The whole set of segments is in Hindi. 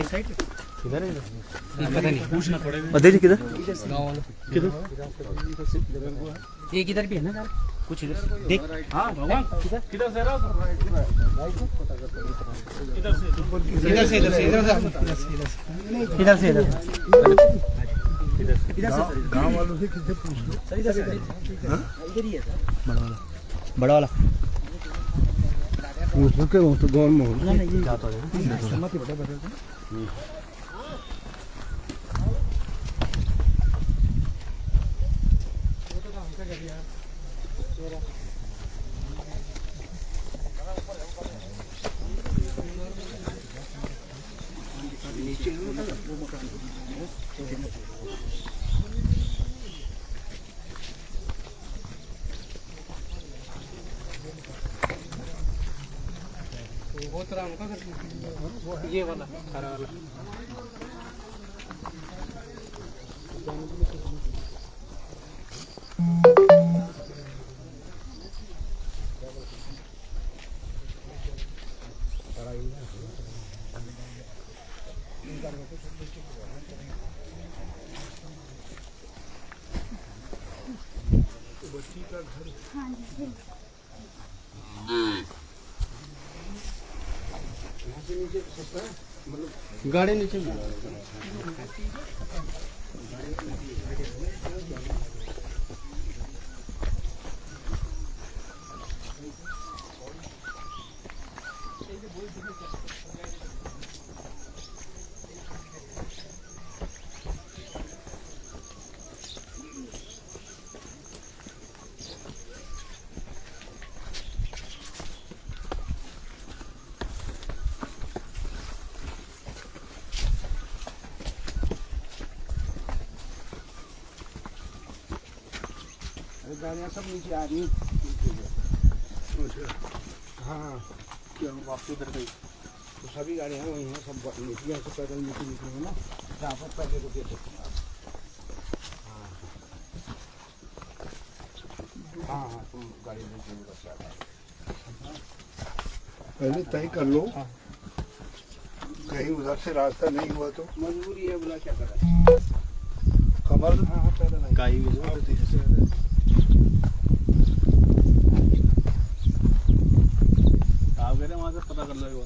साइड किधर है? पता नहीं, पूछना पड़ेगा। अधे जी किधर? गाँव वालों किधर? एक इधर भी है ना यार, कुछ इधर देख। हाँ भगवान किधर किधर से रहा इधर से इधर से इधर से इधर से इधर से गाँव वालों से किसे पूछ लो। सर इधर से इधर ही है सर, बड़ा वाला पूछ लो के वो तो गाँव में हो जाता है। ये वाला हरा वाला गाड़ी नीचे गाड़ियाँ सब नीचे आ रही। हाँ क्या वापसी उधर गई तो सभी गाड़ियाँ वहीं हैं, सब नीचे से पैदल नीचे निकलेंगे ना, जहाँ पर पहले को दे सकते हैं। हाँ हाँ तुम गाड़ी नीचे पहले तय कर लो, कहीं उधर से रास्ता नहीं हुआ तो मजबूरी है, बोला क्या करें। कमर हाँ हाँ पैदल गाय वहाँ से पता कर लो एक बार।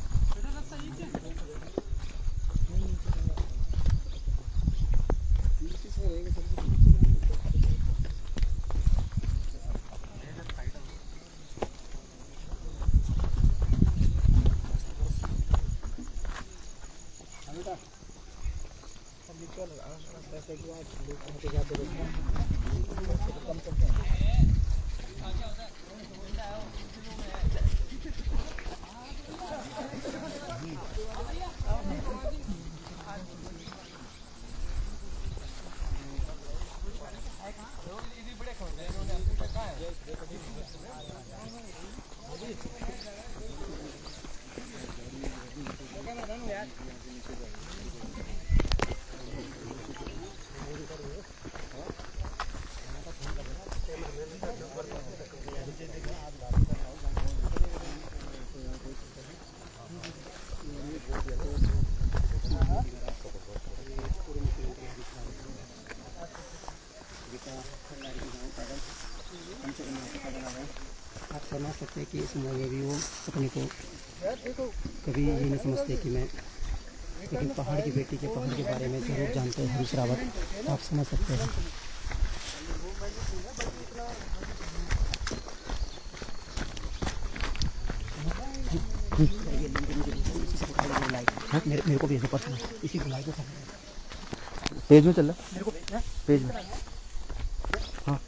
आप समझ सकते हैं कि इस उम्र में भी वो अपने को कभी ये नहीं समझते कि मैं, लेकिन पहाड़ की बेटी के पहाड़ के बारे में जरूर जानते हैं हरीश रावत, आप समझ सकते हैं। मेरे को भी ऐसे पसंद है, इसी को लाइक पेज में चल रहा, मेरे को पेज में हाँ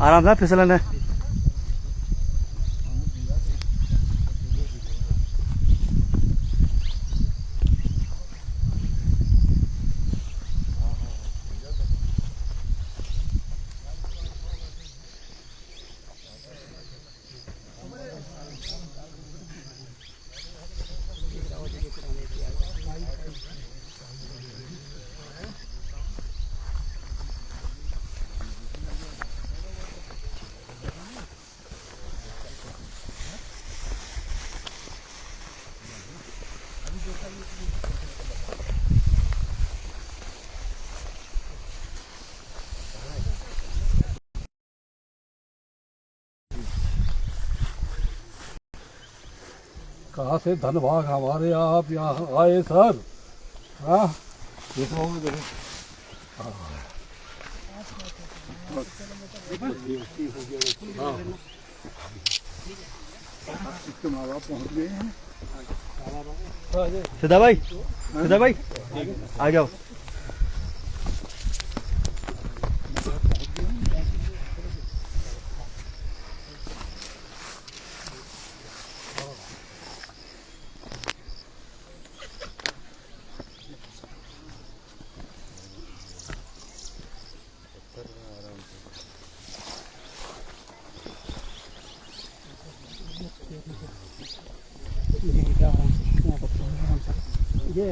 आराम से फिसलन है। कहाँ से धन भाग हमारे आप यहाँ आए सर। हाँ देखो इसके माँ बाप पहुँच गए हैं। सीधा भाई आ जाओ। ये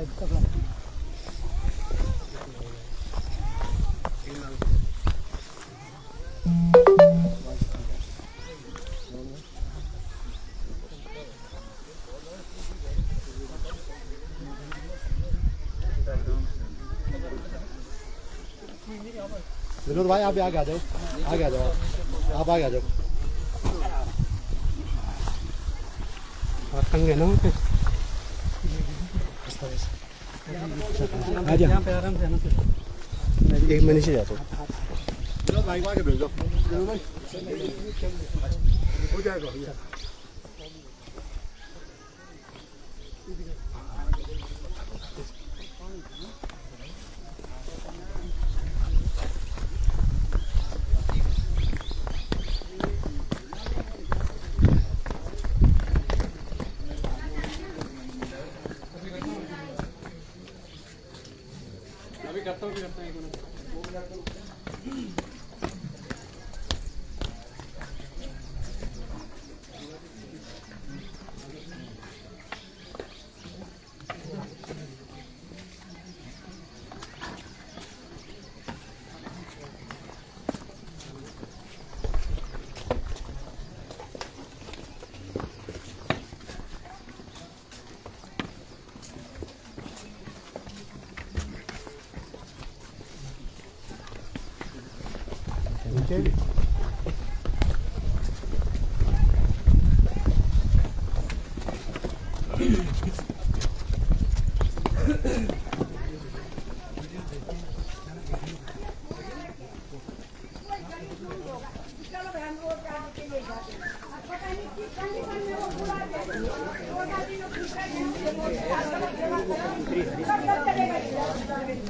विनोद भाई आप आगे आ जाओ, आगे आ जाओ, आप आगे आ जाओ। तंग है ना यहाँ पे आराम से आना। एक महीने से जाता हूँ। विनोद भाई को आगे भेज दो। हो जाएगा भैया। अभी करता हूँ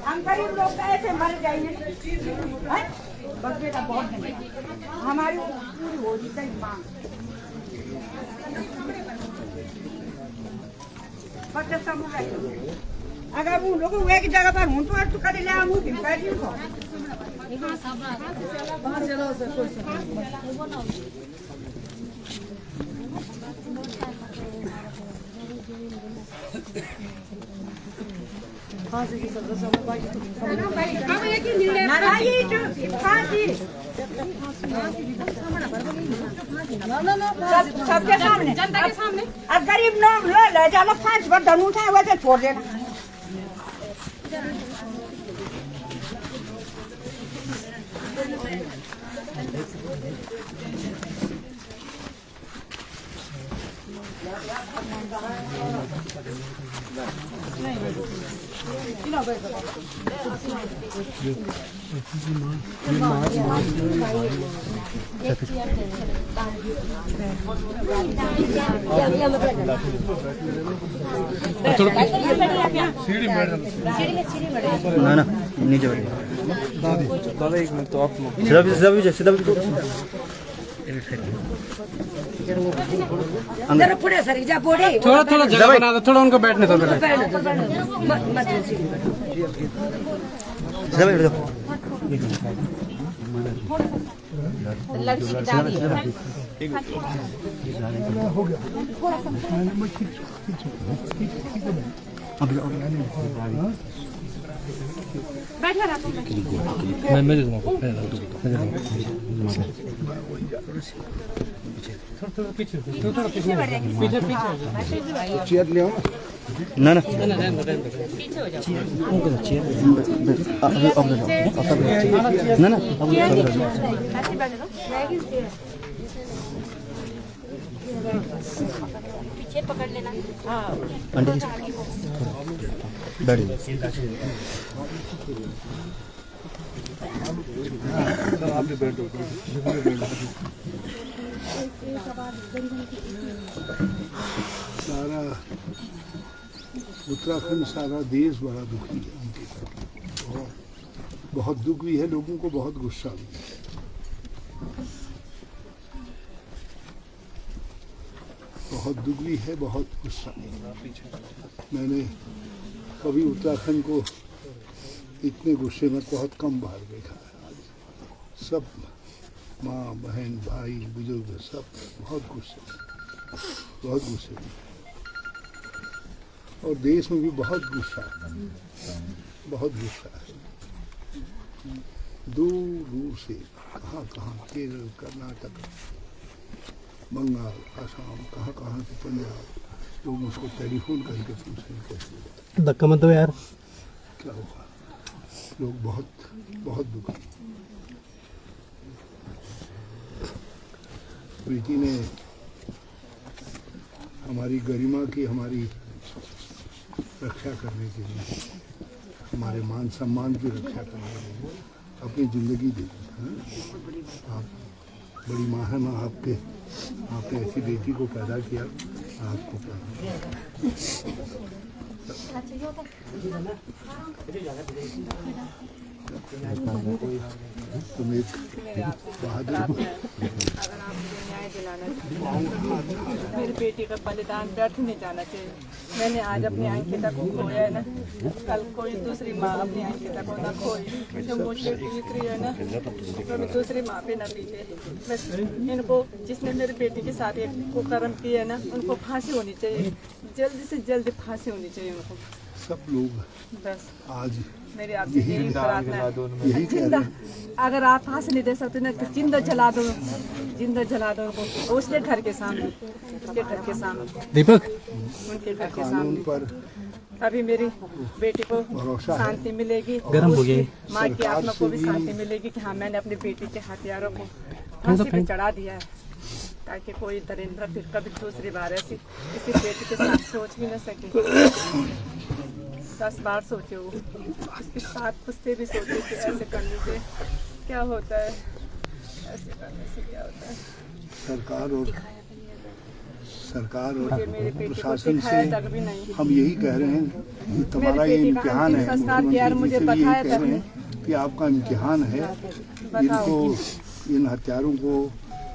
हम गरीब लोग ऐसे मर जाएंगे। बस बेटा बहुत हमारी पूरी हो जाती मांग। बस अगर वो लोग एक जगह पर हूँ तो कर ले हम की कर दी को सबके सामने जनता के सामने अब गरीब लोग ले चलो 5 बार धन उठाए वैसे छोड़ देना ना ना नीचे दादा एक मिनट तो आप सीधा अंदर पूरे सर जा बोड़े थोड़ा थोड़ा जगह बना दो थोड़ा उनको बैठने दो चेयर ले आओ ना ना ना ना पीछे पकड़ लेना आंटी बैठ आप भी बैठो सारा उत्तराखंड सारा देश बड़ा दुखी है उनके साथ बहुत दुख भी है लोगों को बहुत गुस्सा भी है बहुत दुख भी है बहुत गुस्सा भी मैंने कभी उत्तराखंड को इतने गुस्से में बहुत कम बार देखा है सब माँ बहन भाई बुजुर्ग सब बहुत गुस्से में और देश में भी बहुत गुस्सा है दूर दूर से कहाँ केरल कर्नाटक बंगाल असम कहाँ से पंजाब लोग उसको टेलीफोन करके पूछ रहे कैसे धक्का मत दो यार क्या होगा लोग बहुत दुखी प्रीति ने हमारी गरिमा की हमारी रक्षा करने के लिए हमारे मान सम्मान की रक्षा करने के लिए अपनी ज़िंदगी दी आप बड़ी माँ है माँ आपने ऐसी बेटी को पैदा किया आपको तुम एक बहादुर मेरी बेटी का बलिदान व्यर्थ नहीं जाना चाहिए। मैंने आज अपनी अंकिता को खोया है ना, कल कोई दूसरी माँ अपनी अंकिता को ना खोई। जो मुझे पीट रही है ना, तो मैं दूसरी माँ पे ना पीटे। बस इनको जिसने मेरी बेटी के साथ एक कुकर्म किया है ना, उनको फांसी होनी चाहिए, जल्दी से जल्दी फांसी होनी चाहिए उनको। सब लोग बस आज मेरी आपसे यही प्रार्थना है। जिंदा अगर आप फांसी नहीं दे सकते ना, तो जिंदा जला दो उनको, उसके घर के सामने, दीपक उनके घर के कानून सामने। पर अभी मेरी बेटी को भरोसा है। शांति मिलेगी, गर्म हो गया। माँ की आत्मा को भी शांति मिलेगी कि हाँ मैंने अपनी बेटी के हथियारों को फांसी पे चढ़ा दिया है, ताकि कोई दरिंद्र फिर कभी दूसरी बार ऐसी किसी बेटी के साथ सोच भी न सके। 10 बार सोचे वो, उसके साथ पुछते भी सोचे कि ऐसे करने से क्या होता है, ऐसे करने से क्या होता है। सरकार और मेरी बेटी को प्रशासन सिखाया से तक भी नहीं। हम यही कह रहे हैं कि तुम्हारा ये बेटी का इम्तिहान है। अंतिम संस्कार किया और मुझे मुख्यमंत्री जी से बताया यही कह तक रहे हैं कि आपका इम्तिहान है, इनको इन हत्यारों को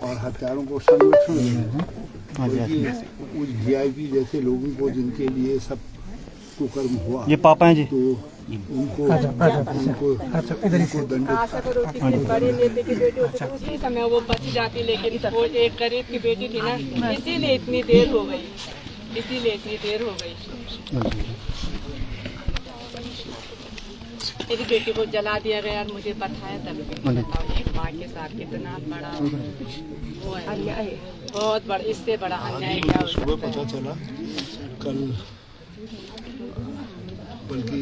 और हत्यारों को संरक्षण देना है। उस VIP जैसे लोगों को जिनके लिए सब कुकर्म हुआ ये पापा हैं जी। तो उनको दंडित आशा करो किसी बड़े नेता की बेटी होती तो उसी समय वो बच जाती, लेकिन वो एक गरीब की बेटी थी ना, इसीलिए इतनी देर हो गई, इसीलिए इतनी देर हो गई। मेरी बेटी को जला दिया गया और मुझे बताया तब एक माँ के साथ कितना बड़ा वो है, अन्याय, बहुत बड़ा, इससे बड़ा अन्याय क्या हो सुबह सकता पता है। चला कल, बल्कि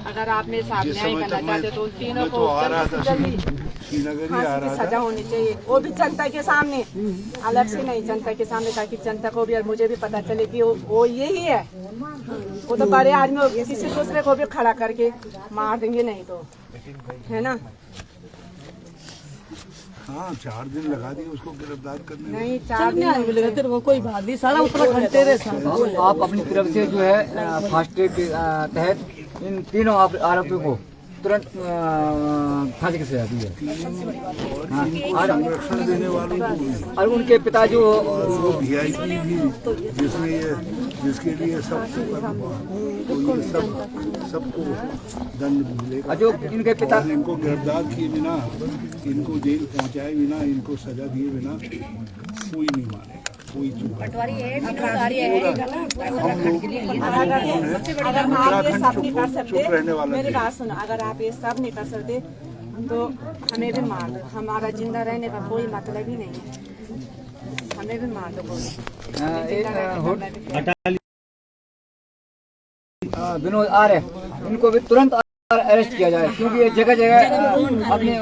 अगर आप मेरे साथ जिस न्याय समय करना तक चाहते तो उन तीनों मैं को तो आ रहा था जल्दी श्रीनगर ही आ फांसी की रहा सजा था, होनी चाहिए, वो भी जनता के सामने, अलग से नहीं, जनता के सामने, ताकि जनता को भी और मुझे भी पता चले कि वो यही है। वो तो बड़े आदमी हो, किसी दूसरे को भी खड़ा करके मार देंगे, नहीं तो, है ना। हाँ 4 दिन लगा दिए उसको गिरफ्तार करने में। नहीं 4 दिन नहीं मिलेगा तेरे को, कोई बात नहीं, सारा उत्तराखंड तेरे साथ। आप अपनी तरफ से जो है फास्ट ट्रैक के तहत इन तीनों आरोपियों को तुरंत फांसी की सजा दी है। हाँ, संरक्षण देने वालों को और उनके पिता जो वो VIP भी जिसने ये जिसके लिए सब कुकर्म हुआ, तो ये सबको दंड मिलेगा। जो इनके पिता और इनको गिरफ्तार किए बिना, इनको जेल पहुंचाए बिना, इनको सजा दिए बिना कोई नहीं मानेगा, कोई चुप अगर आप ये सब नहीं कर चुप रहने वाला सकते, मेरी नहीं। बात सुनो, अगर आप ये सब नहीं कर सकते तो हमें भी मार दो, हमारा जिंदा रहने का कोई मतलब ही नहीं है, हमें भी मार दो विनोद आर्य, इनको भी तुरंत अरेस्ट किया जाए, क्योंकि ये जगह जगह अपने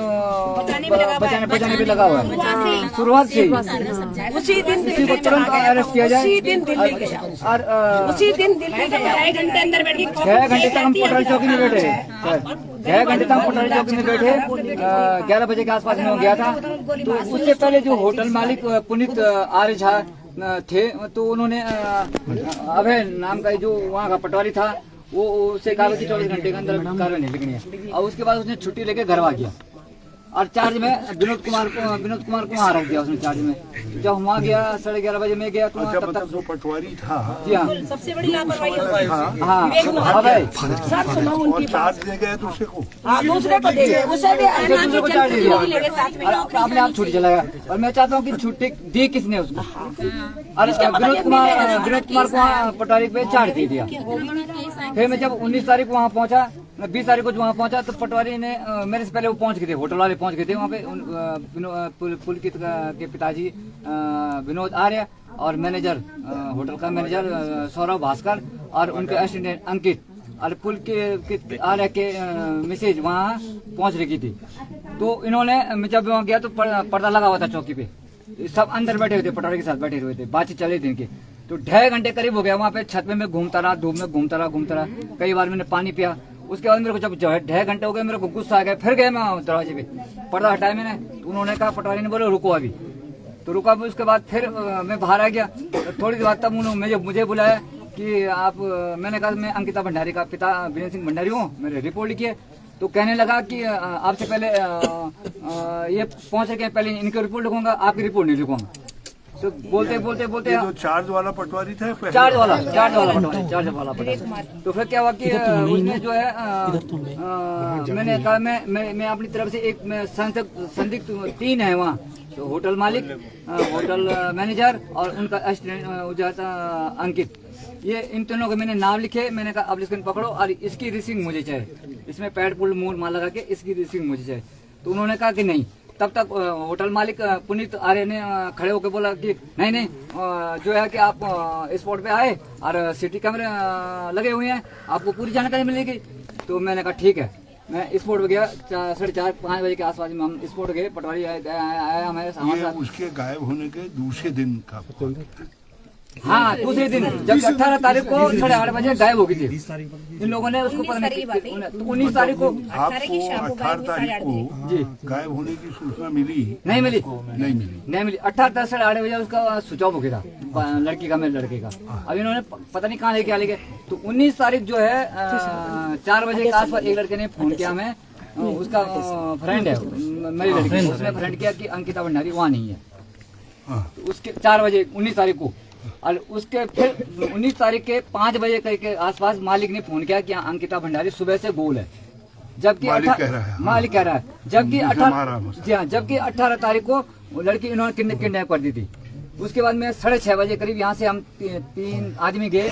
बचाने पे लगा हुआ है शुरुआत से ही। उसी दिन इसी को तुरंत अरेस्ट किया जाए। उसी दिन दिल्ली गया, और उसी दिन दिल्ली से 2.5 घंटे अंदर बैठ के 6 घंटे तक हम पटवारी चौकी में बैठे सर, 6 घंटे तक हम पटवारी चौकी में बैठे। 11 बजे के आसपास में गया था। तो उससे पहले जो होटल मालिक पुनीत आर्य झा थे, तो उन्होंने अभय नाम का जो वहाँ का पटवारी था, वो उससे कहा कि 24 घंटे के अंदर कार्रवाई नहीं लिखनी है। और उसके बाद उसने छुट्टी लेके घर आ गया और चार्ज में विनोद कुमार को वहाँ रख दिया उसने चार्ज में। जब वहाँ गया 11:30 बजे में गया तो अच्छा, तब मतलब तक जो पटवारी था जी हाँ सबसे बड़ी लापरवाही हाँ अभय सब सुनो और उनकी चार्ज दे गए दूसरे को, हाँ दूसरे को दे गए, उसे भी दूसरे को चार्ज दे दिया नहीं लगे साथ में। और अपने आप छुट्टी चला गया। और मैं चाहता हूँ कि छुट्टी दी किसने उसको, और विनोद कुमार को वहाँ पटवारी पे चार्ज दे दिया। फिर मैं जब 19 तारीख को वहाँ पहुँचा, 20 तारीख को वहाँ पहुँचा, तो पटवारी ने मेरे से पहले वो पहुँच गए थे, होटल वाले पहुँच गए थे वहाँ पे। पुलकित के पिताजी विनोद आर्य और मैनेजर होटल का मैनेजर सौरभ भास्कर और उनके असिस्टेंट अंकित और पुलकित आर्य के मिसेज वहाँ पहुँच रही थी। तो इन्होंने, मैं जब वहाँ गया तो पर्दा लगा हुआ था चौकी पे, सब अंदर बैठे हुए थे, पटवारी के साथ बैठे हुए थे, बातचीत चल रही थी इनकी। तो 2.5 घंटे करीब हो गया वहाँ पे, छत पे मैं घूमता रहा, धूप में घूमता रहा। कई बार मैंने पानी पिया। उसके बाद मेरे को जब 2.5 घंटे हो गए, मेरे को गुस्सा आ गया। फिर गए मैं दरवाजे पे, पर्दा हटाया मैंने, तो उन्होंने कहा, पटवारी ने बोला रुको अभी, तो रुका। उसके बाद फिर मैं बाहर आ गया। थोड़ी देर बाद तब उन्होंने मुझे बुलाया कि आप, मैंने कहा मैं अंकिता भंडारी का पिता वीरेंद्र सिंह भंडारी हूँ, मेरे रिपोर्ट लिखी है। तो कहने लगा कि आपसे पहले ये पहुंच के पहले इनकी रिपोर्ट लिखूंगा, आपकी रिपोर्ट नहीं लिखूंगा। तो बोलते ये जो चार्ज वाला पटवारी था पहले? चार्ज वाला पटवारी। तो फिर क्या हुआ कि उसने जो है मैंने कहा मैं अपनी तरफ से एक संदिग्ध 3 है वहाँ, तो होटल मालिक, होटल मैनेजर और उनका असिस्टेंट जो था अंकित, ये इन तीनों के मैंने नाम लिखे। मैंने कहा अब इसको पकड़ो और इसकी रिसीविंग मुझे चाहिए, इसमें पैड पुल मूल माल लगा के इसकी रिसीविंग मुझे चाहिए। तो उन्होंने कहा कि नहीं। तब तक होटल मालिक पुनीत आर्य ने खड़े होकर बोला कि नहीं जो है कि आप स्पॉट पे आए और सिटी कैमरे लगे हुए हैं, आपको पूरी जानकारी मिलेगी। तो मैंने कहा ठीक है। मैं स्पॉट पे गया, 4:30-5 बजे के आसपास में हम स्पॉट गए। पटवारी आया हमारे साथ। उसके गायब होने के दूसरे दिन का, हाँ दूसरे दिन, जब 18 तारीख को 8:30 बजे गायब हो गई थी। इन लोगों ने उसको पता नहीं, तो 19 तारीख को आपको 18 तारीख को जी गायब होने की सूचना मिली? नहीं मिली। 18 8:30 बजे उसका स्विच ऑफ हो गया था, लड़की का, मेरे लड़के का। अब इन्होंने पता नहीं कहाँ लेके आ गए। तो 19 तारीख जो है 4 बजे के आसपास एक लड़के ने फोन किया, हमें उसका फ्रेंड है मेरी लड़की, उसने फ्रेंड किया कि अंकिता भंडारी वहाँ नहीं है। तो उसके 4 बजे 19 तारीख को और उसके फिर 19 तारीख के 5 बजे के आसपास मालिक ने फोन किया कि अंकिता भंडारी सुबह से गोल है, जबकि मालिक कह रहा है, हाँ। मालिक कह रहा है, जबकि हमारा 18 जी हाँ, जबकि 18 तारीख को वो लड़की इन्होंने किडनैप कर दी थी। उसके बाद में 6:30 बजे करीब यहाँ से हम 3 आदमी गए।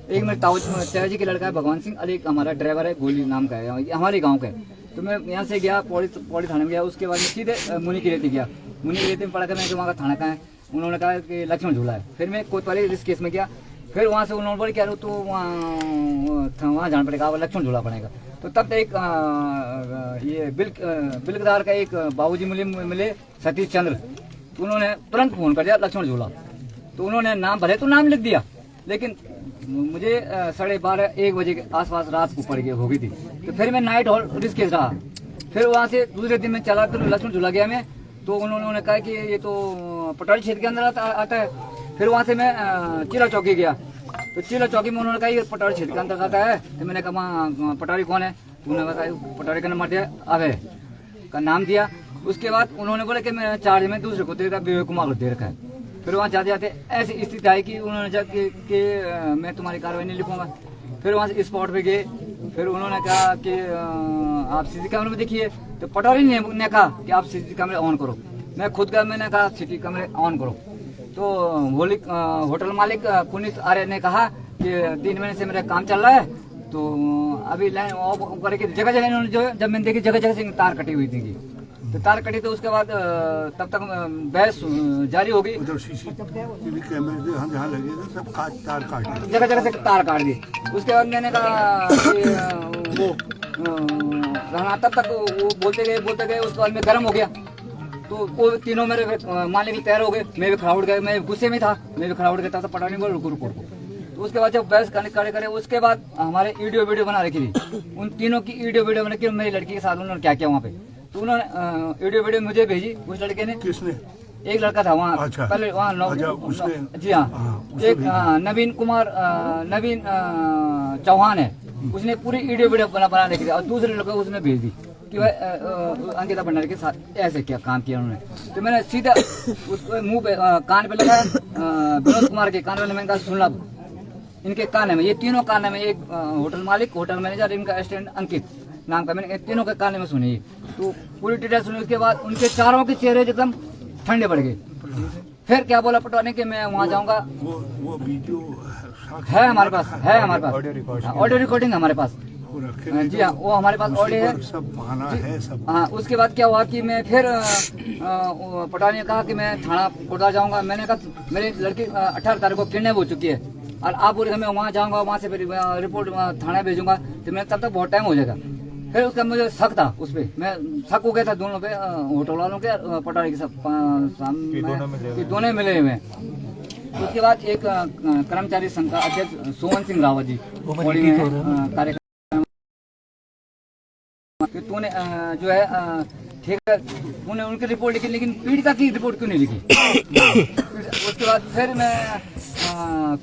एक मेरे ताऊ जी का लड़का है भगवान सिंह और एक हमारा ड्राइवर है गोली नाम का है, हमारे गाँव का है। तो मैं यहाँ से गया पौड़ी थाने में गया। उसके बाद में सीधे मुनि की रेती गया। मुनि की रेती में पढ़ा कर मैं वहाँ का थाना का है, उन्होंने कहा कि लक्ष्मण झूला है। फिर मैं कोतवाली इस केस में गया। फिर वहाँ से उन्होंने बोले क्या तो वहाँ जाना पड़ेगा, लक्ष्मण झूला पड़ेगा। तो तब एक ये बिलकदार का एक बाबूजी मिले सतीश चंद्र, तो उन्होंने तुरंत फोन कर दिया लक्ष्मण झूला। तो उन्होंने नाम भले तो नाम लिख दिया, लेकिन मुझे 12:30-1 बजे के आसपास रात को पड़ गई हो गई थी। तो फिर मैं नाइट हॉल रिस्क केस रहा। फिर वहाँ से दूसरे दिन में चला तो लक्ष्मण झूला गया मैं। तो उन्होंने कहा कि ये तो पटवारी क्षेत्र के अंदर आता है। फिर वहाँ से मैं चिला चौकी गया। तो चिला चौकी में उन्होंने कहा ये पटवारी क्षेत्र के अंदर आता है। तो मैंने कहा वहाँ पटवारी कौन है? तो उन्होंने कहा पटवारी का नंबर दिया, अभय का नाम दिया। उसके बाद उन्होंने बोला कि मैं चार्ज में दूसरे को दे रखा, विवेक कुमार को दे रखा है। फिर वहाँ जाते जाते ऐसी स्थिति आई कि उन्होंने जाके कि मैं तुम्हारी कार्रवाई नहीं लिखूंगा। फिर वहाँ से स्पॉट पे गए। फिर उन्होंने कहा कि आप सीसी कैमरे में देखिए। तो पटवारी ने कहा कि आप सीसी कैमरे ऑन करो। मैं खुद का मैंने कहा सीसी कैमरे ऑन करो। तो होटल मालिक पुनीत आर्य ने कहा कि 3 महीने से मेरा काम चल रहा है, तो अभी लाइन ऑफ करके जगह जगह इन्होंने जो जब मैंने देखी जगह जगह से तार कटी हुई थी। तो तार कटी तो उसके बाद तब तक बहस जारी हो गई। उधर सीसीटीवी कैमरे जहाँ लगे थे सब तार काट जगह जगह से तार काट दी। उसके बाद मैंने कहा कि वो तब तक वो बोलते गए। उसके बाद मैं गर्म हो गया। तो वो तीनों मेरे मानने के लिए तैयार हो गए। मैं भी खड़ा उठ गया, मैं गुस्से में था, मैं भी खड़ा उठ गया था। पटा नहीं बोल रुको। तो उसके बाद जब बहस करे उसके बाद हमारे वीडियो बना रखी थी। उन तीनों की वीडियो बना के मेरी लड़की के साथ उन्होंने क्या किया वहाँ पे। तो उन्होंने वीडियो मुझे भेजी। उस लड़के ने, किसने? एक लड़का था वहाँ। अच्छा। पहले वहाँ जी हाँ, एक नवीन चौहान है, उसने पूरी वीडियो बना रखी थी। और दूसरे लड़के को उसने भेज दी कि भाई अंकिता भंडारी के साथ ऐसे क्या काम किया उन्होंने। तो मैंने सीधा उसको मुंह पे कान पे लगाया, विनोद कुमार के कान पे। मैंने कहा सुन ला, इनके कान में, ये तीनों कान में, एक होटल मालिक, होटल मैनेजर, इनका असिस्टेंट अंकित नाम का, मैंने तीनों के कान में सुनी। तो पूरी डिटेल सुनी। उसके बाद उनके चारों के चेहरे एकदम ठंडे पड़ गए। फिर क्या बोला पटवारी कि मैं वहाँ जाऊँगा। वो वीडियो है हमारे पास, ऑडियो रिकॉर्डिंग हमारे पास। जी हाँ, वो हमारे पास ऑडियो है, सब बहाना है सब। हाँ। उसके बाद क्या हुआ कि मैं फिर पटवारी ने कहा कि मैं थाना कोतवाल जाऊंगा। मैंने कहा मेरी लड़की 18 तारीख को किडनैप हो चुकी है और आप बोले मैं वहाँ जाऊंगा, वहाँ से फिर रिपोर्ट थाना भेजूंगा। तो मैं तब तक बहुत टाइम हो जाएगा। फिर उसका मुझे शक था उस पर, मैं शक हो गया था दोनों पे, होटल वालों के, पटवारी के सब दोनों मिले हुए। उसके बाद एक कर्मचारी संघ का अध्यक्ष सोमन सिंह रावत जी कार्यक्रम तूने जो है ठीक है, तूने उनकी रिपोर्ट लिखी, लेकिन पीड़िता की रिपोर्ट क्यों नहीं लिखी। उसके बाद फिर मैं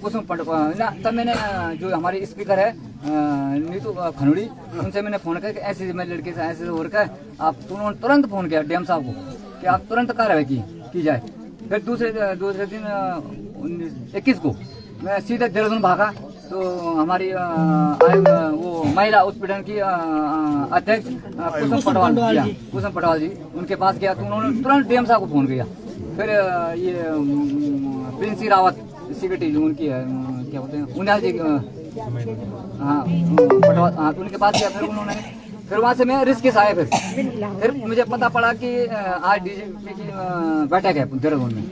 कुसुम तब मैंने जो हमारी स्पीकर है नीतू खनोड़ी, उनसे मैंने फोन किया कि ऐसे मेरे लड़के से ऐसे हो रखा है। आप तुरंत फोन किया डीएम साहब को कि आप तुरंत कार्रवाई की जाए। फिर दूसरे दिन 21 को मैं सीधे देहरादून भागा। तो हमारी वो महिला उत्पीड़न की अध्यक्ष कुसुम पटवाल जी, उनके पास गया। तो उन्होंने तुरंत डीएम साहब को फोन किया। फिर ये प्रिंसी रावत सिक्योरिटी जो उनकी है, क्या बोलते हैं, उन्याल जी, हाँ पटवाल, हाँ, तो उनके पास गया। फिर वहाँ से मैं रिस्क आया। फिर मुझे पता पड़ा कि आज डीजीपी की बैठक है देहरादून में।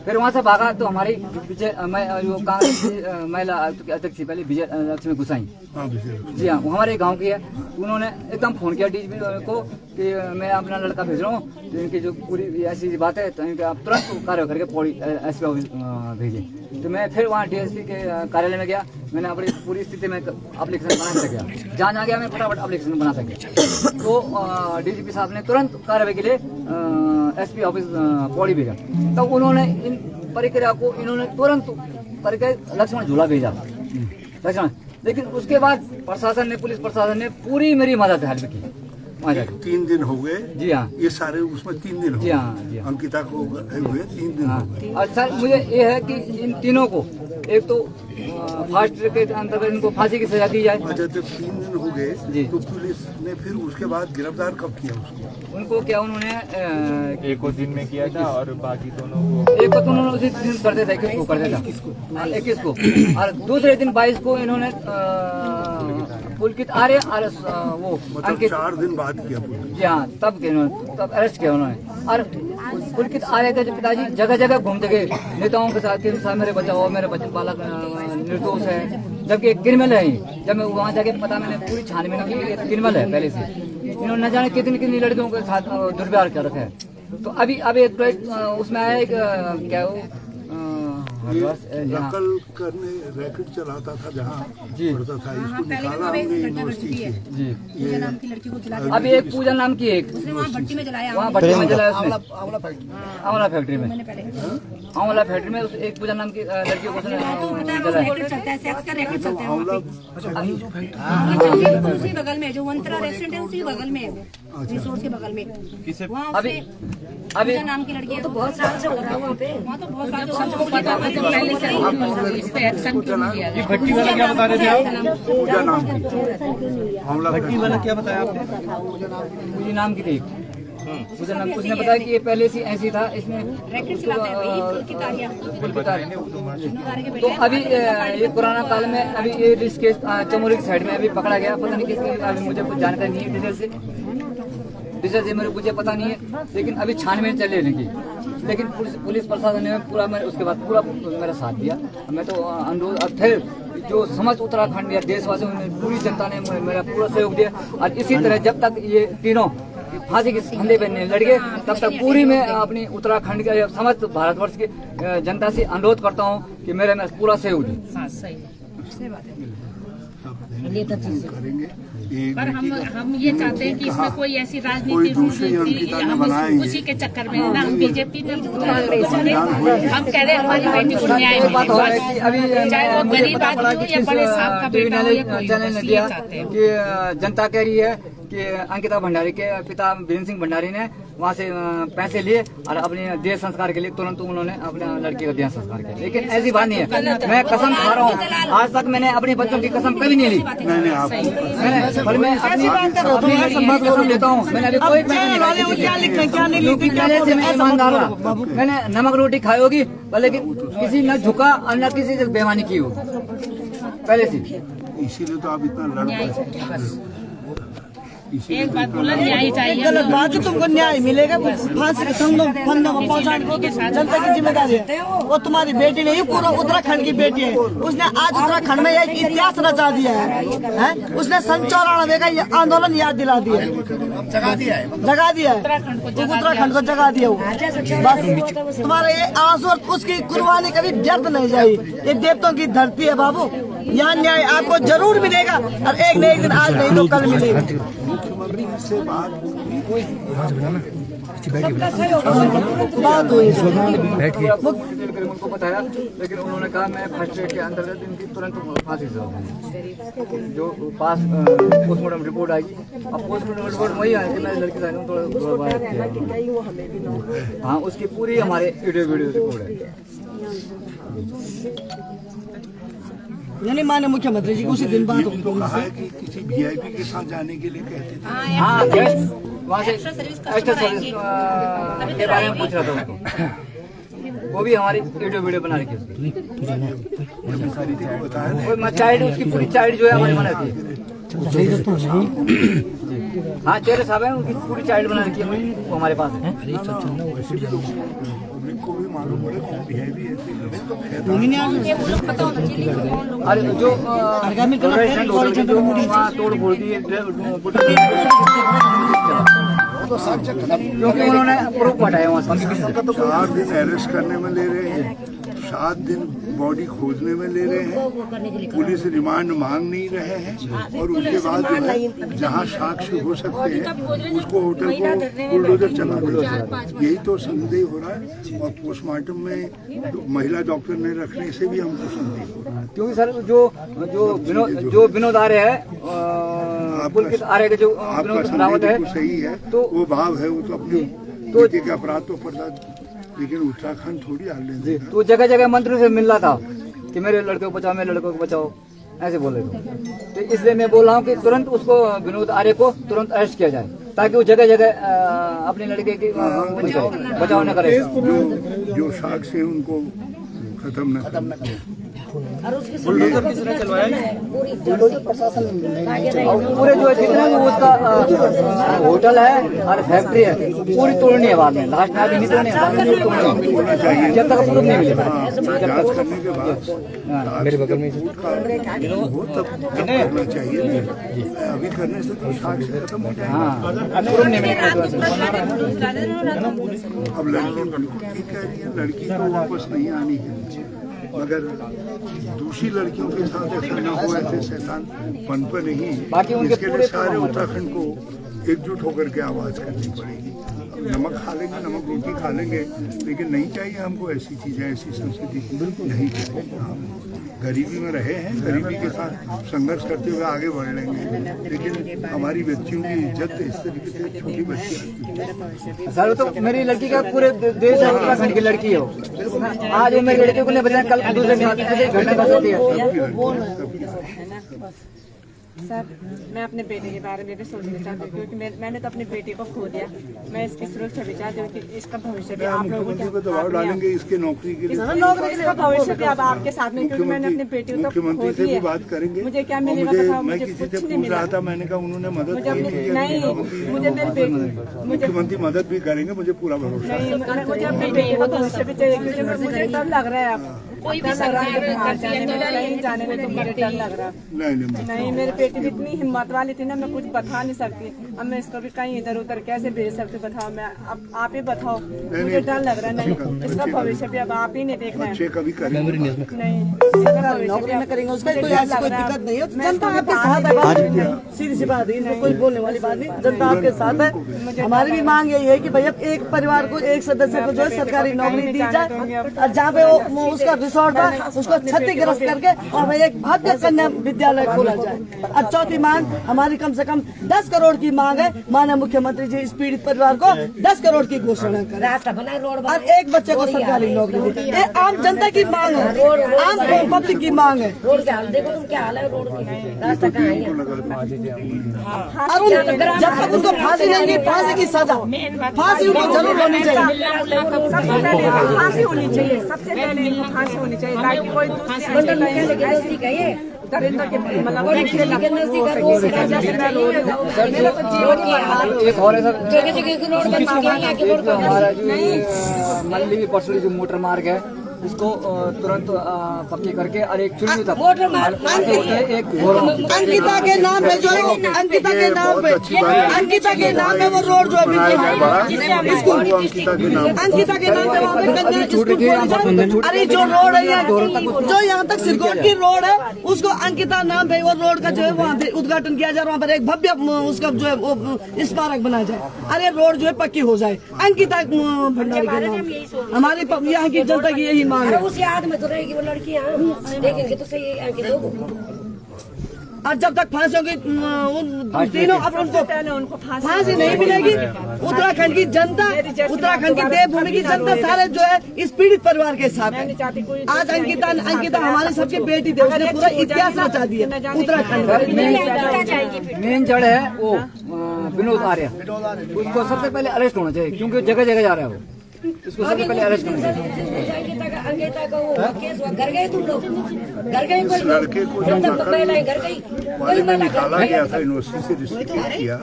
फिर वहाँ से भागा। तो हमारी कांग्रेस की महिला अध्यक्ष थी पहले, विजय लक्ष्मी गुसाई जी हाँ, वो हमारे गांव की है। उन्होंने एकदम फोन किया डीजीपी को कि मैं अपना लड़का भेज रहा हूँ, तो इनकी जो पूरी ऐसी बात है तो इनके आप तुरंत कार्य करके पौड़ी एसपी ऑफिस भेजे। तो मैं फिर वहाँ डीएसपी के कार्यालय में गया। मैंने अपनी पूरी स्थिति में एप्लीकेशन बना सका, जहाँ गया मैं फटाफट एप्लीकेशन बना सका। तो डीजीपी साहब ने तुरंत कार्रवाई के लिए एसपी ऑफिस पौड़ी भेजा। तो उन्होंने इन प्रक्रिया को इन्होंने तुरंत करके लक्ष्मण झूला भेजा लक्ष्मण। लेकिन उसके बाद प्रशासन ने, पुलिस प्रशासन ने पूरी मेरी मदद हेल्प की। 3 दिन हो गए। जी हाँ, ये सारे उसमें 3 दिन हो गए। जी हाँ, जी हाँ। अंकिता को हुए 3 दिन हो गए। और सर मुझे ये है कि इन तीनों को एक तो फास्ट ट्रैक के अंतर्गत इनको फांसी की सजा दी जाए। अच्छा, जब 3 दिन हो जी। गए तो पुलिस ने फिर उसके बाद गिरफ्तार कब किया उसको? उनको क्या उन्होंने एक को दिन में किया था और बाकी दोनों को एक को तो उन्होंने उसी दिन करते थे, 21 को करते था, 21 को, और दूसरे दिन 22 को इन्होंने पुलकित आर्य और वो मतलब अंकित, 4 दिन बाद किया पुलिस। जी हाँ, तब अरेस्ट किया उन्होंने। और पुलकित आर्य के जो पिताजी जगह जगह घूमते गए नेताओं के साथ कि साहब मेरे बच्चा हो, मेरे बच्चे बालक निर्दोष है, जबकि एक क्रिमिनल है। जब मैं वहाँ जाके पता मैंने पूरी छानबीन की, एक क्रिमिनल है पहले से, इन्होंने न जाने कितनी लड़कियों के साथ दुर्व्यवहार कर रखा है। तो अभी एक उसमें आया एक क्या वो नकल करने रैकेट चलाता था जहाँ पढ़ता था, इसको निकाला हमने यूनिवर्सिटी से। जी, ये अभी एक पूजा नाम की एक वहाँ भट्टी में जलाया उसने, आंवला फैक्ट्री में, आंवला फैक्ट्री में एक पूजा नाम की लड़की को उसने जलाया। उसी बगल में जो वंतरा रेस्टोरेंट है उसी बगल में है वो, रिसोर्ट के बगल में। अभी नाम की लड़की है तो बहुत साल से हो रहा है वहाँ पे, वहाँ तो बहुत साल ये भट्टी वाला क्या बता रहे थे आप? पूजा नाम की हमला भट्टी वाला क्या बताया आपने? पूजा नाम की थी, पूजा नाम। उसने बताया कि ये पहले से ऐसी था, इसमें तो अभी ये कोरोना काल में अभी ये रिस्क केस चमोली की साइड में अभी पकड़ा गया, पता नहीं किसके, अभी मुझे कुछ जानकारी नहीं है डिटेल से मेरे मुझे पता नहीं है, लेकिन अभी छानबीन चल रही थी। लेकिन पुलिस प्रशासन ने पूरा उसके बाद पूरा मेरा साथ दिया। मैं तो अनुरोध फिर जो समझ उत्तराखंड या देशवासियों ने, पूरी जनता ने मेरा पूरा सहयोग दिया। और इसी तरह जब तक ये तीनों फांसी के फंदे पे नहीं लड़ गए तब तक पूरी मैं अपनी उत्तराखंड के समस्त भारतवर्ष की जनता से अनुरोध करता हूँ कि मेरे में पूरा सहयोग दी। करेंगे। पर हम ये चाहते हैं कि इसमें कोई ऐसी राजनीति उसी के चक्कर में ना हम बीजेपी में हम कह रहे हैं हमारी बेटी को न्याय मिले, चाहे वो गरीब आदमी हो या बड़े साहब का बेटा हो या कोई, ये चाहते हैं कि जनता कह रही है कि अंकिता भंडारी के पिता वीरेंद्र सिंह भंडारी ने वहाँ से पैसे लिए और अपने देह संस्कार के लिए तुरंत उन्होंने अपने लड़के का देह संस्कार किया। लेकिन ऐसी बात नहीं है, मैं कसम खा रहा हूँ, आज तक मैंने अपने बच्चों की कसम कभी नहीं ली। पर मैं अपनी कसम लेता हूँ, मैंने अभी कोई पैसे नहीं, पहले से मैं ईमानदार रहा। मैंने नमक रोटी खाई होगी, लेकिन किसी न झुका और न किसी से बेईमानी की होगी पहले से। इसीलिए तो आप इतना लड़ पाए। एक बात बोला, न्याय चाहिए। गलत बात है, तुमको न्याय मिलेगा। फांसी के फंदों को पहुंचाने को जनता की जिम्मेदारी है। वो तुम्हारी बेटी नहीं, पूरा उत्तराखंड की बेटी है। उसने आज उत्तराखंड में एक इतिहास रचा दिया है। उसने 94 का ये आंदोलन याद दिला दिया, जगा दिया है उत्तराखंड को जगा दिया। बस तुम्हारे ये आंसू और उसकी कुर्बानी कभी व्यर्थ नहीं जाएगी। ये देवताओं की धरती है बाबू, यहाँ न्याय आपको जरूर मिलेगा और एक न एक दिन, आज नहीं तो कल मिलेगा। मुख्यमंत्री से बात उनको बताया, लेकिन उन्होंने कहा मैं फर्स्ट एड के अंतर्गत इनकी तुरंत फांसी जो पास पोस्टमार्टम रिपोर्ट आएगी। अब पोस्टमार्टम रिपोर्ट वही आएगी, मेरे लड़के का थोड़ा हाँ, उसकी पूरी हमारे वीडियो रिपोर्ट है। यानी माननीय मुख्यमंत्री जी उसी दिन बाद तो कहा है कि किसी वीआईपी के साथ जाने के लिए कहते थे। हाँ, वहाँ से एक्स्ट्रा सर्विस के बारे में पूछ रहा था उसको, वो भी हमारी वीडियो बना रखी है। चाइल्ड उसकी पूरी चाइल्ड जो है हमारी बना रखी है। हाँ, चेहरे साहब है, उनकी पूरी चाइल्ड बना रखी है, वो हमारे पास है। को भी मालूम पड़े कौन वीआईपी है। अरे जो तोड़ फोड़ दी क्योंकि उन्होंने प्रूफ हटाया वहाँ से। 4 दिन अरेस्ट करने में ले रहे हैं, 7 दिन बॉडी खोजने में ले रहे हैं, पुलिस रिमांड मांग नहीं रहे हैं, और उसके बाद जो है जहाँ साक्ष्य हो सकते हैं उसको होटल को बुलडोजर चला देते। यही तो संदेह हो रहा है। और पोस्टमार्टम में महिला डॉक्टर ने रखने से भी हमको संदेह हो रहा है। क्योंकि सर जो विनोद आर्य है, पुलकित आर्य के जो विनोद रावत है, सही है, तो वो भाव है, वो तो अपने बेटे के अपराध तो पर्दा, लेकिन उत्तराखंड थोड़ी हाल लेंगे। तो जगह जगह मंत्री से मिल रहा था, कि मेरे लड़के को बचाओ, मेरे लड़के को बचाओ, ऐसे बोले तो इसलिए मैं बोल रहा हूँ कि तुरंत उसको विनोद आर्य को तुरंत अरेस्ट किया जाए ताकि वो जगह जगह अपने लड़के की बचाव न करे। जो साक्ष्य है उनको खत्म न करें। बुलडोजर किसने चलवाया? पूरे जो जितना भी उसका होटल है और फैक्ट्री है पूरी तोड़नी है बाद में, लास्ट में आदमी नहीं तोड़नी है, जब तक प्रूफ नहीं मिलेगा। जांच करने के बाद मेरे बगल में तब करना चाहिए, अभी करने से तो साक्ष्य खत्म हो जाएगा। प्रूफ नहीं मिलेगा। अब लड़की बिल्कुल ठीक कह रही है, लड़की को वापस नहीं आनी है, मगर दूसरी लड़कियों के साथ ऐसा न हो, ऐसे शैतान पनप नहीं। इसके लिए सारे उत्तराखंड को एकजुट होकर के आवाज करनी पड़ेगी। नमक खा लेंगे, नमक रोटी खा लेंगे, लेकिन नहीं चाहिए हमको ऐसी चीजें, ऐसी संस्कृति बिल्कुल नहीं चाहिए। हम गरीबी में रहे हैं, गरीबी के साथ संघर्ष करते हुए आगे बढ़ लेंगे, लेकिन हमारी बच्चियों की इज्जत इस तरीके से छोटी बच्ची सर तो मेरी लड़की का पूरे देश है, उत्तराखंड की लड़की है। आज वो मेरी लड़की को नहीं बचाया, कल दूसरे घटना कर सकती है। सर मैं अपने बेटे के बारे में भी सोचना चाहती हूँ क्योंकि मैंने तो अपनी बेटी को खो दिया। मैं इसकी सुरक्षा भी चाहती हूँ कि इसका भविष्य भी आप लोगों मुख्यमंत्री को दबाव डालेंगे इसके नौकरी के लिए, इसका भविष्य भी अब आपके साथ में, क्योंकि मैंने अपनी बेटी को मुख्यमंत्री से भी बात करेंगे। मुझे क्या मिलेगा बताओ? मैं किसी से पूछ रहा था, मैंने कहा उन्होंने मदद नहीं, मुझे मेरी बेटी, मुख्यमंत्री मदद भी करेंगे, मुझे पूरा भरोसा है। मुझे अपनी बेटी का भविष्य भी चाहिए क्योंकि मुझे डर लग रहा है। अब कोई भी सरकार कहीं जाने में तो मुझे डर लग रहा है। नहीं, मेरी बेटी भी इतनी हिम्मत वाली थी ना, मैं कुछ बता नहीं सकती। अब मैं इसको भी कहीं इधर उधर कैसे भेज सकती, बताओ? मैं अब आप ही बताओ, मुझे डर लग रहा है। नहीं, इसका भविष्य भी अब आप ही नहीं देखना है। नहीं, नौकरी में करेंगे उसका कोई ऐसी कोई दिक्कत नहीं है, जनता आपके साथ है। सीधी सी बात है, इसमें कोई बोलने वाली बात नहीं, जनता आपके साथ है। हमारी भी मांग यही है कि भैया एक परिवार को, एक सदस्य को जो है सरकारी नौकरी दी जाए, और जहाँ पे वो उसका रिसोर्ट है उसको क्षतिग्रस्त करके और भाई एक भव्य कन्या विद्यालय खोला जाए। और चौथी मांग हमारी कम से कम 10 करोड़ की मांग है, माननीय मुख्यमंत्री जी इस पीड़ित परिवार को 10 करोड़ की घोषणा करें और एक बच्चे को सरकारी नौकरी दे। ये आम जनता की मांग है, आम पब्लिक की मांग है। और जब तक उनको फांसी नहीं, फांसी की सजा, फांसी उनको जरूर होनी चाहिए। फांसी होनी चाहिए, सबसे पहले इनको फांसी होनी चाहिए ताकि कोई एक और हमारा जो मल्ली परसों जो मोटर मार्ग है इसको तुरंत पक्की करके और एक चुनी तक एक अंकिता के नाम पे जो अंकिता के नाम पे वो रोड जो अंकिता के नाम पे अरे जो रोड है जो यहाँ तक सिरकोट की रोड है उसको अंकिता नाम पे वो रोड का जो है वहाँ पे उद्घाटन किया जाए, वहाँ पर एक भव्य उसका जो है वो स्मारक बनाया जाए। अरे रोड जो है पक्की हो जाए अंकिता भंडारी के नाम। हमारी यहाँ की जनता की यही मांग है। उस याद में तो रहेगी वो लड़कियां, देखेंगे तो सही अंकित हो। और जब तक फांसियों की तीनों अब उनको फांसी नहीं मिलेगी, उत्तराखंड की जनता, उत्तराखंड की देवभूमि की जनता सारे जो है इस पीड़ित परिवार के साथ है। आज अंकिता हमारे सबकी बेटी थी, उसने पूरा इतिहास रचा दिया उत्तराखंड। मेन जड़ है वो विनोद आर्य, उसको सबसे पहले अरेस्ट होना चाहिए क्योंकि जगह जगह जा रहा है वो, इसको सबसे पहले अरेस्ट करना चाहिए। अंकिता का वो केस हुआ, घर गए तुम लोग, घर गए कोई लड़के को जब तक महिला घर गई कोई महिला निकाला गया था यूनिवर्सिटी से डिस्ट्रिक्ट किया।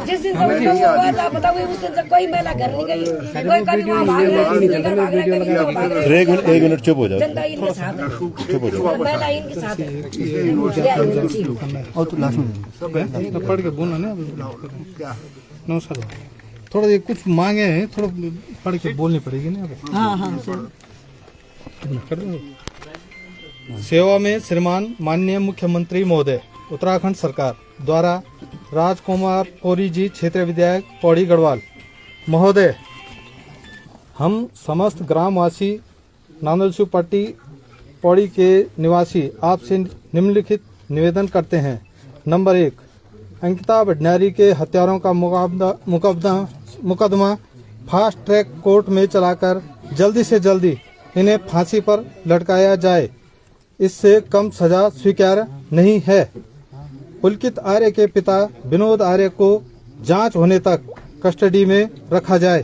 जिस दिन से हुआ था बताओ उस दिन से कोई महिला घर नहीं गई, कोई कभी वहाँ भाग रहा एक मिनट चुप हो जाओ, जनता इनके साथ है, महिला इनके साथ है। और तो लास्ट में पढ़ के बोलना ना क्या नमस्कार, थोड़ा ये कुछ मांगे हैं, थोड़ा पढ़ के बोलनी पड़ेगी ना। हाँ सेवा में श्रीमान माननीय मुख्यमंत्री महोदय उत्तराखंड सरकार द्वारा राजकुमार कोरी जी क्षेत्रीय विधायक पौड़ी गढ़वाल महोदय, हम समस्त ग्रामवासी नांदलसू पट्टी पौड़ी के निवासी आपसे निम्नलिखित निवेदन करते हैं। नंबर 1, अंकिता भंडारी के हत्यारों का मुकदमा फास्ट ट्रैक कोर्ट में चलाकर जल्दी से जल्दी इन्हें फांसी पर लटकाया जाए। इससे कम सजा स्वीकार्य नहीं है। पुलकित आर्य के पिता विनोद आर्य को जांच होने तक कस्टडी में रखा जाए,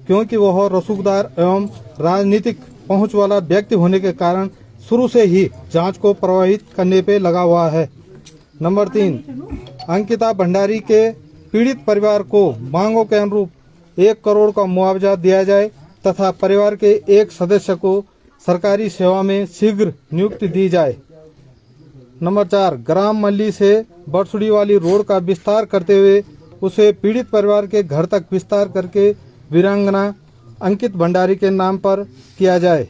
क्योंकि वह रसूखदार एवं राजनीतिक पहुंच वाला व्यक्ति होने के कारण शुरू से ही जांच को प्रभावित करने पे लगा हुआ है। नंबर 3, अंकिता भंडारी के पीड़ित परिवार को मांगों के अनुरूप 1 करोड़ का मुआवजा दिया जाए तथा परिवार के एक सदस्य को सरकारी सेवा में शीघ्र नियुक्ति दी जाए। नंबर 4, ग्राम मल्ली से बरसुड़ी वाली रोड का विस्तार करते हुए उसे पीड़ित परिवार के घर तक विस्तार करके वीरांगना अंकित भंडारी के नाम पर किया जाए।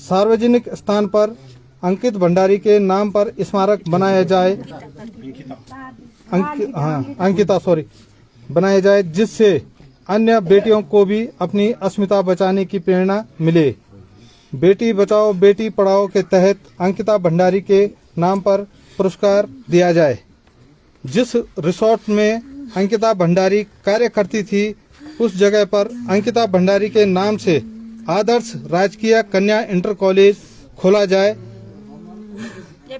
सार्वजनिक स्थान पर अंकित भंडारी के नाम पर स्मारक बनाया जाए, अंकिता बनाया जाए, जिससे अन्य बेटियों को भी अपनी अस्मिता बचाने की प्रेरणा मिले। बेटी बचाओ बेटी पढ़ाओ के तहत अंकिता भंडारी के नाम पर पुरस्कार दिया जाए। जिस रिसोर्ट में अंकिता भंडारी कार्य करती थी उस जगह पर अंकिता भंडारी के नाम से आदर्श राजकीय कन्या इंटर कॉलेज खोला जाए।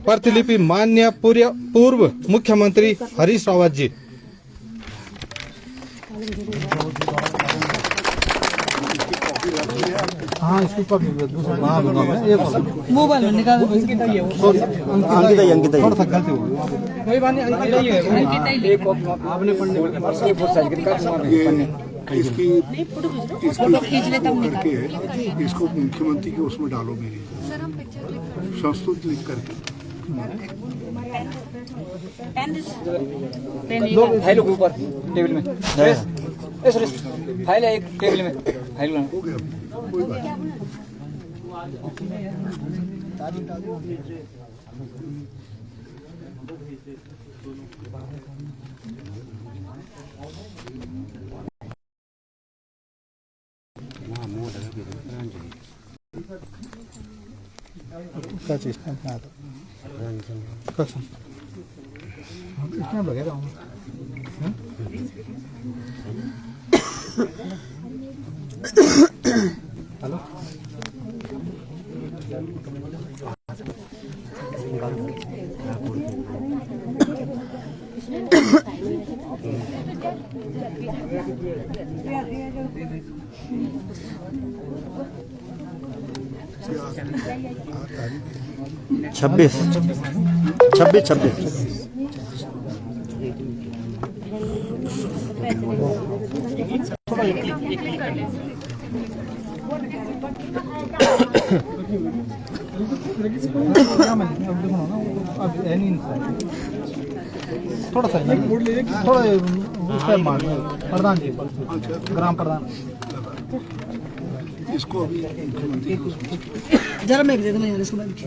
प्रतिलिपि माननीय पूर्व मुख्यमंत्री हरीश रावत जी। हाँ, इसकी कॉपी मोबाइल में निकाल अंकिता थोड़ा सा गलती हो गई, कोई बात नहीं। आपने इसकी करके इसको मुख्यमंत्री के उसमें डालो, मेरी संस्कृत लिख करके। फाइल ऊपर टेबल में, फाइल है एक टेबल में, फाइल हो गया, कोई बात नहीं। क्या चीज इसमें लगेगा हेलो छब्बीस 26 थोड़ा सा थोड़ा उसका मार प्रधान जी, ग्राम प्रधान इसको अभी मुख्यमंत्री जरा मैं दे दूं, मैं इसको मुख्यमंत्री